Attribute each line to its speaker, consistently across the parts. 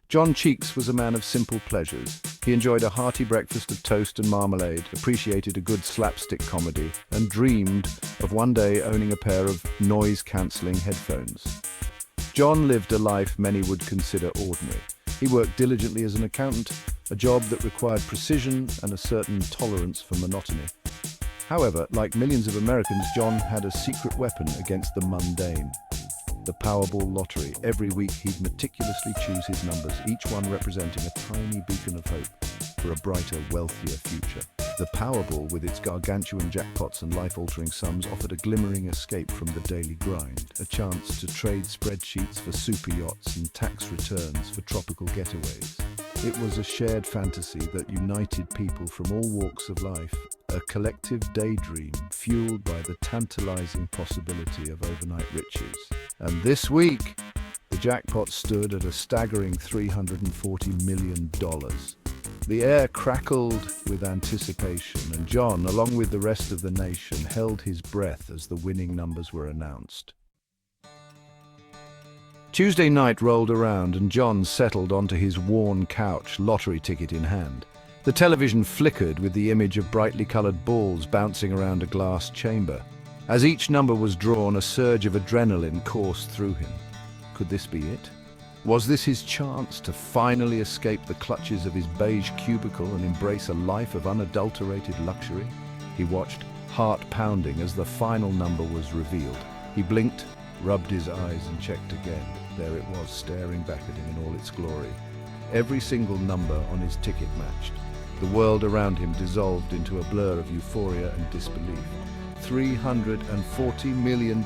Speaker 1: John Cheeks was a man of simple pleasures. He enjoyed a hearty breakfast of toast and marmalade, appreciated a good slapstick comedy, and dreamed of one day owning a pair of noise-cancelling headphones. John lived a life many would consider ordinary. He worked diligently as an accountant, a job that required precision and a certain tolerance for monotony. However, like millions of Americans, John had a secret weapon against the mundane. The Powerball lottery. Every week he'd meticulously choose his numbers, each one representing a tiny beacon of hope for a brighter, wealthier future. The Powerball, with its gargantuan jackpots and life-altering sums, offered a glimmering escape from the daily grind, a chance to trade spreadsheets for super yachts and tax returns for tropical getaways. It was a shared fantasy that united people from all walks of life, a collective daydream fueled by the tantalizing possibility of overnight riches. And this week, the jackpot stood at a staggering $340 million. The air crackled with anticipation, and John, along with the rest of the nation, held his breath as the winning numbers were announced. Tuesday night rolled around, and John settled onto his worn couch, lottery ticket in hand. The television flickered with the image of brightly colored balls bouncing around a glass chamber. As each number was drawn, a surge of adrenaline coursed through him. Could this be it? Was this his chance to finally escape the clutches of his beige cubicle and embrace a life of unadulterated luxury? He watched, heart pounding, as the final number was revealed. He blinked, rubbed his eyes, and checked again. There it was, staring back at him in all its glory. Every single number on his ticket matched. The world around him dissolved into a blur of euphoria and disbelief. $340 million.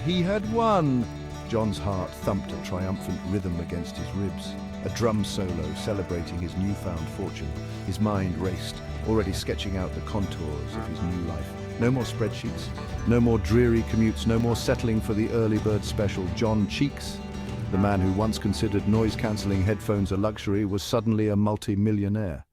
Speaker 1: He had won! John's heart thumped a triumphant rhythm against his ribs, a drum solo celebrating his newfound fortune. His mind raced, already sketching out the contours of his new life. No more spreadsheets, no more dreary commutes, no more settling for the early bird special. John Cheeks, the man who once considered noise-cancelling headphones a luxury, was suddenly a multi-millionaire.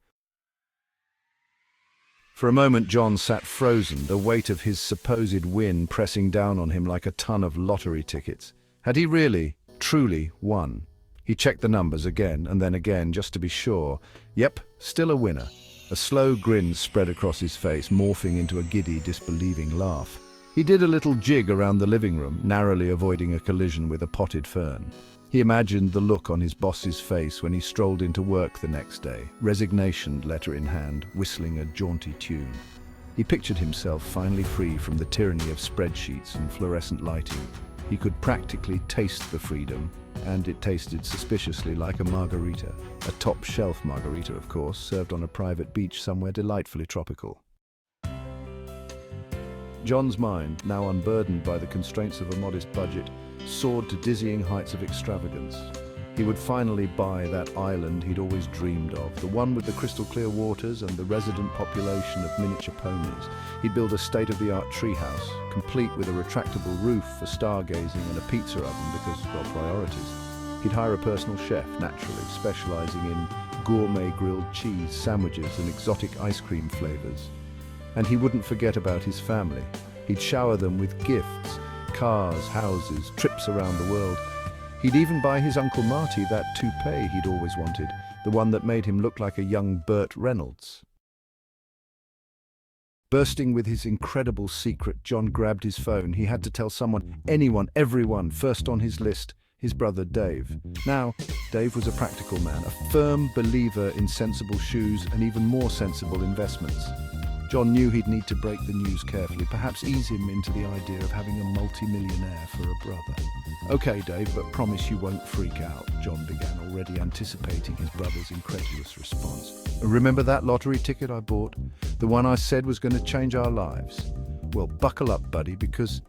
Speaker 1: For a moment, John sat frozen, the weight of his supposed win pressing down on him like a ton of lottery tickets. Had he really, truly won? He checked the numbers again and then again, just to be sure. Yep, still a winner. A slow grin spread across his face, morphing into a giddy, disbelieving laugh. He did a little jig around the living room, narrowly avoiding a collision with a potted fern. He imagined the look on his boss's face when he strolled into work the next day, resignation letter in hand, whistling a jaunty tune. He pictured himself finally free from the tyranny of spreadsheets and fluorescent lighting. He could practically taste the freedom, and it tasted suspiciously like a margarita. A top-shelf margarita, of course, served on a private beach somewhere delightfully tropical. John's mind, now unburdened by the constraints of a modest budget, soared to dizzying heights of extravagance. He would finally buy that island he'd always dreamed of, the one with the crystal-clear waters and the resident population of miniature ponies. He'd build a state-of-the-art treehouse, complete with a retractable roof for stargazing and a pizza oven because, well, priorities. He'd hire a personal chef, naturally, specializing in gourmet grilled cheese, sandwiches, and exotic ice cream flavors. And he wouldn't forget about his family. He'd shower them with gifts, cars, houses, trips around the world. He'd even buy his Uncle Marty that toupee he'd always wanted, the one that made him look like a young Burt Reynolds. Bursting with his incredible secret, John grabbed his phone. He had to tell someone, anyone, everyone. First on his list, his brother Dave. Now, Dave was a practical man, a firm believer in sensible shoes and even more sensible investments. John knew he'd need to break the news carefully, perhaps ease him into the idea of having a multi-millionaire for a brother. Okay, Dave, but promise you won't freak out, John began, already anticipating his brother's incredulous response. Remember that lottery ticket I bought? The one I said was going to change our lives? Well, buckle up, buddy, because...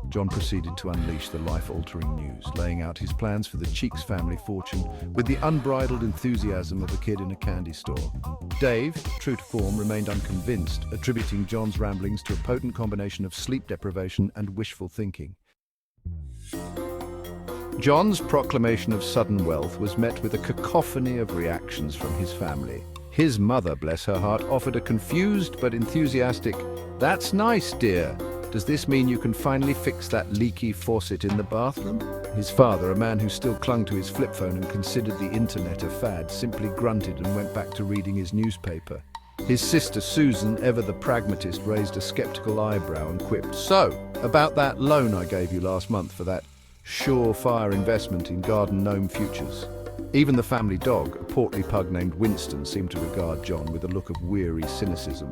Speaker 1: John proceeded to unleash the life-altering news, laying out his plans for the Cheeks family fortune with the unbridled enthusiasm of a kid in a candy store. Dave, true to form, remained unconvinced, attributing John's ramblings to a potent combination of sleep deprivation and wishful thinking. John's proclamation of sudden wealth was met with a cacophony of reactions from his family. His mother, bless her heart, offered a confused but enthusiastic, "That's nice, dear," Does this mean you can finally fix that leaky faucet in the bathroom? His father, a man who still clung to his flip phone and considered the internet a fad, simply grunted and went back to reading his newspaper. His sister Susan, ever the pragmatist, raised a skeptical eyebrow and quipped, "So, about that loan I gave you last month for that surefire investment in garden gnome futures." Even the family dog, a portly pug named Winston, seemed to regard John with a look of weary cynicism.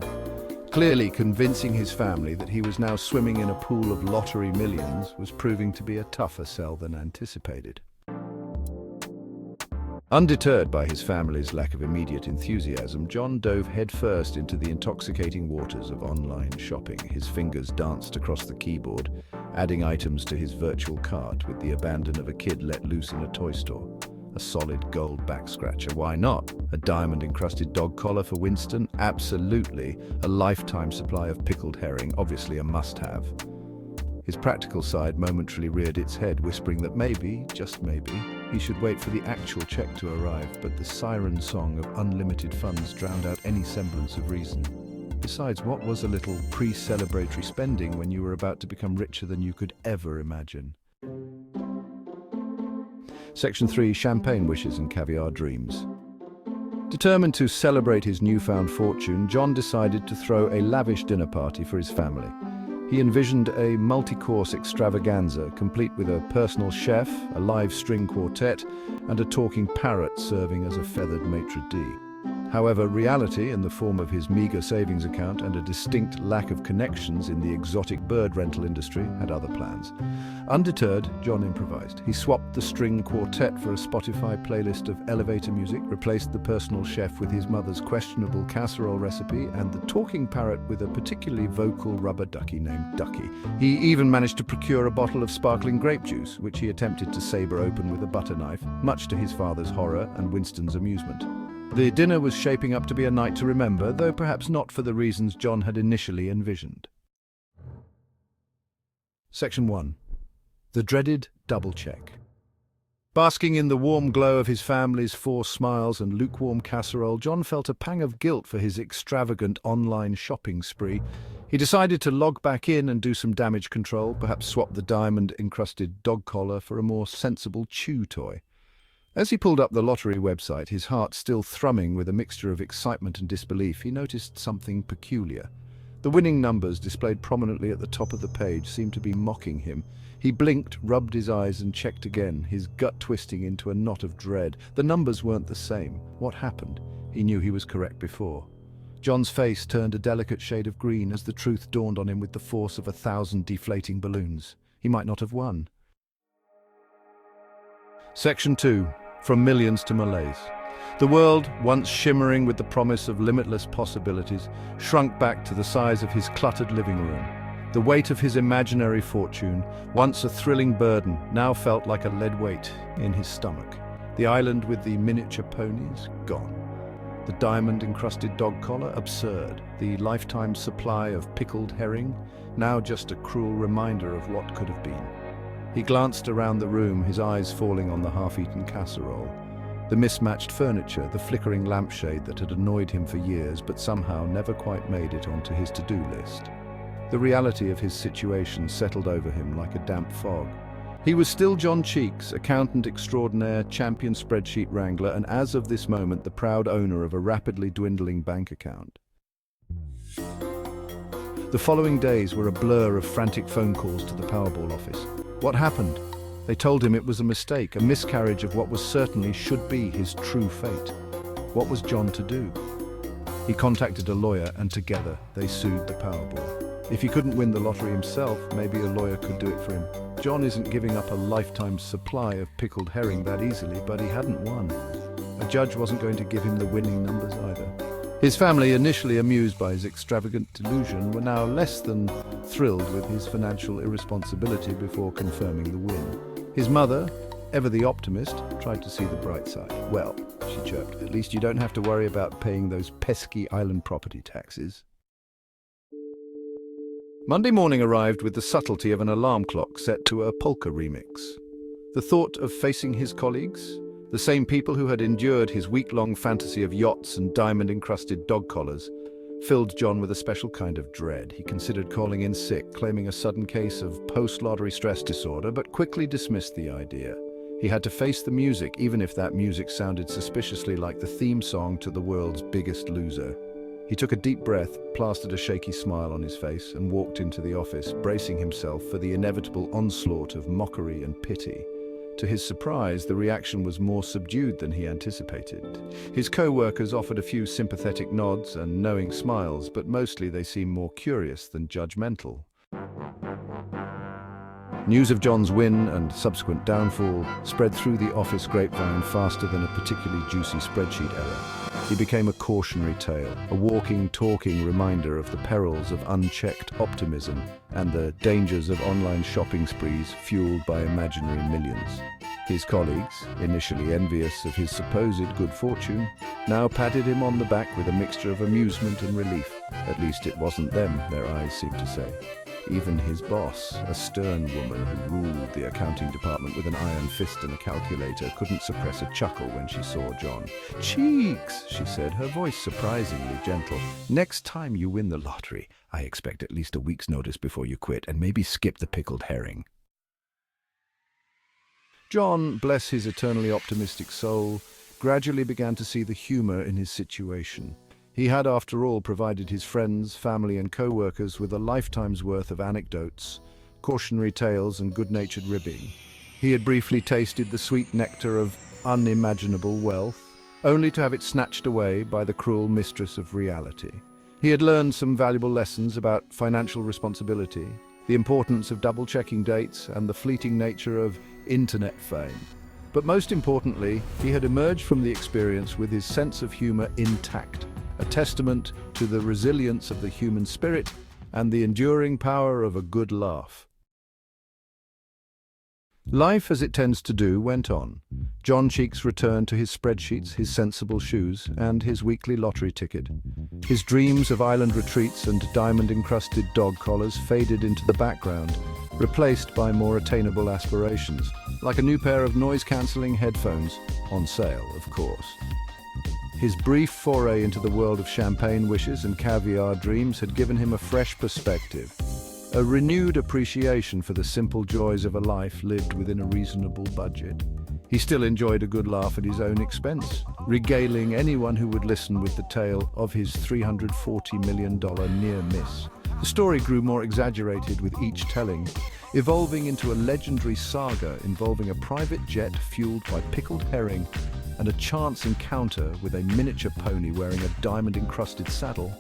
Speaker 1: Clearly convincing his family that he was now swimming in a pool of lottery millions was proving to be a tougher sell than anticipated. Undeterred by his family's lack of immediate enthusiasm, John dove headfirst into the intoxicating waters of online shopping. His fingers danced across the keyboard, adding items to his virtual cart with the abandon of a kid let loose in a toy store. A solid gold back scratcher, why not? A diamond-encrusted dog collar for Winston? Absolutely. A lifetime supply of pickled herring, obviously a must-have. His practical side momentarily reared its head, whispering that maybe, just maybe, he should wait for the actual check to arrive, but the siren song of unlimited funds drowned out any semblance of reason. Besides, what was a little pre-celebratory spending when you were about to become richer than you could ever imagine? Section 3. Champagne Wishes and Caviar Dreams. Determined to celebrate his newfound fortune, John decided to throw a lavish dinner party for his family. He envisioned a multi-course extravaganza, complete with a personal chef, a live string quartet, and a talking parrot serving as a feathered maitre d'. However, reality, in the form of his meager savings account and a distinct lack of connections in the exotic bird rental industry, had other plans. Undeterred, John improvised. He swapped the string quartet for a Spotify playlist of elevator music, replaced the personal chef with his mother's questionable casserole recipe, and the talking parrot with a particularly vocal rubber ducky named Ducky. He even managed to procure a bottle of sparkling grape juice, which he attempted to saber open with a butter knife, much to his father's horror and Winston's amusement. The dinner was shaping up to be a night to remember, though perhaps not for the reasons John had initially envisioned. Section 1. The dreaded double check. Basking in the warm glow of his family's forced smiles and lukewarm casserole, John felt a pang of guilt for his extravagant online shopping spree. He decided to log back in and do some damage control, perhaps swap the diamond-encrusted dog collar for a more sensible chew toy. As he pulled up the lottery website, his heart still thrumming with a mixture of excitement and disbelief, he noticed something peculiar. The winning numbers displayed prominently at the top of the page seemed to be mocking him. He blinked, rubbed his eyes and checked again, his gut twisting into a knot of dread. The numbers weren't the same. What happened? He knew he was correct before. John's face turned a delicate shade of green as the truth dawned on him with the force of 1,000 deflating balloons. He might not have won. Section 2. From millions to Malaise. The world, once shimmering with the promise of limitless possibilities, shrunk back to the size of his cluttered living room. The weight of his imaginary fortune, once a thrilling burden, now felt like a lead weight in his stomach. The island with the miniature ponies, gone. The diamond-encrusted dog collar, absurd. The lifetime supply of pickled herring, now just a cruel reminder of what could have been. He glanced around the room, his eyes falling on the half-eaten casserole. The mismatched furniture, the flickering lampshade that had annoyed him for years but somehow never quite made it onto his to-do list. The reality of his situation settled over him like a damp fog. He was still John Cheeks, accountant extraordinaire, champion spreadsheet wrangler, and as of this moment the proud owner of a rapidly dwindling bank account. The following days were a blur of frantic phone calls to the Powerball office. What happened? They told him it was a mistake, a miscarriage of what was certainly should be his true fate. What was John to do? He contacted a lawyer and together they sued the Powerball. If he couldn't win the lottery himself, maybe a lawyer could do it for him. John isn't giving up a lifetime supply of pickled herring that easily, but he hadn't won. A judge wasn't going to give him the winning numbers either. His family, initially amused by his extravagant delusion, were now less than thrilled with his financial irresponsibility before confirming the win. His mother, ever the optimist, tried to see the bright side. "Well," she chirped, "at least you don't have to worry about paying those pesky island property taxes." Monday morning arrived with the subtlety of an alarm clock set to a polka remix. The thought of facing his colleagues, the same people who had endured his week-long fantasy of yachts and diamond-encrusted dog collars, filled John with a special kind of dread. He considered calling in sick, claiming a sudden case of post-lottery stress disorder, but quickly dismissed the idea. He had to face the music, even if that music sounded suspiciously like the theme song to The World's Biggest Loser. He took a deep breath, plastered a shaky smile on his face, and walked into the office, bracing himself for the inevitable onslaught of mockery and pity. To his surprise, the reaction was more subdued than he anticipated. His co-workers offered a few sympathetic nods and knowing smiles, but mostly they seemed more curious than judgmental. News of John's win and subsequent downfall spread through the office grapevine faster than a particularly juicy spreadsheet error. He became a cautionary tale, a walking, talking reminder of the perils of unchecked optimism and the dangers of online shopping sprees fueled by imaginary millions. His colleagues, initially envious of his supposed good fortune, now patted him on the back with a mixture of amusement and relief. At least it wasn't them, their eyes seemed to say. Even his boss, a stern woman who ruled the accounting department with an iron fist and a calculator, couldn't suppress a chuckle when she saw John. "Cheeks," she said, her voice surprisingly gentle. "Next time you win the lottery, I expect at least a week's notice before you quit, and maybe skip the pickled herring." John, bless his eternally optimistic soul, gradually began to see the humor in his situation. He had, after all, provided his friends, family, and co-workers with a lifetime's worth of anecdotes, cautionary tales, and good-natured ribbing. He had briefly tasted the sweet nectar of unimaginable wealth, only to have it snatched away by the cruel mistress of reality. He had learned some valuable lessons about financial responsibility, the importance of double-checking dates, and the fleeting nature of internet fame. But most importantly, he had emerged from the experience with his sense of humor intact, a testament to the resilience of the human spirit and the enduring power of a good laugh. Life, as it tends to do, went on. John Cheeks returned to his spreadsheets, his sensible shoes, and his weekly lottery ticket. His dreams of island retreats and diamond-encrusted dog collars faded into the background, replaced by more attainable aspirations, like a new pair of noise-cancelling headphones, on sale, of course. His brief foray into the world of champagne wishes and caviar dreams had given him a fresh perspective, a renewed appreciation for the simple joys of a life lived within a reasonable budget. He still enjoyed a good laugh at his own expense, regaling anyone who would listen with the tale of his $340 million near miss. The story grew more exaggerated with each telling, evolving into a legendary saga involving a private jet fueled by pickled herring and a chance encounter with a miniature pony wearing a diamond-encrusted saddle.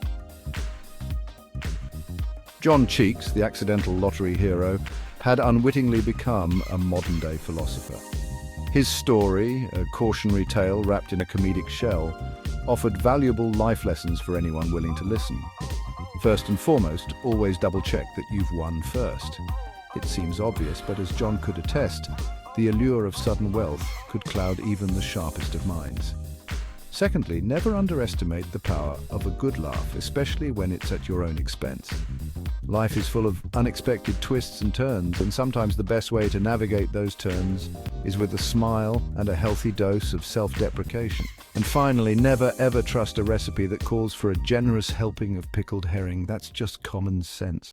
Speaker 1: John Cheeks, the accidental lottery hero, had unwittingly become a modern-day philosopher. His story, a cautionary tale wrapped in a comedic shell, offered valuable life lessons for anyone willing to listen. First and foremost, always double-check that you've won first. It seems obvious, but as John could attest, the allure of sudden wealth could cloud even the sharpest of minds. Secondly, never underestimate the power of a good laugh, especially when it's at your own expense. Life is full of unexpected twists and turns, and sometimes the best way to navigate those turns is with a smile and a healthy dose of self-deprecation. And finally, never ever trust a recipe that calls for a generous helping of pickled herring. That's just common sense.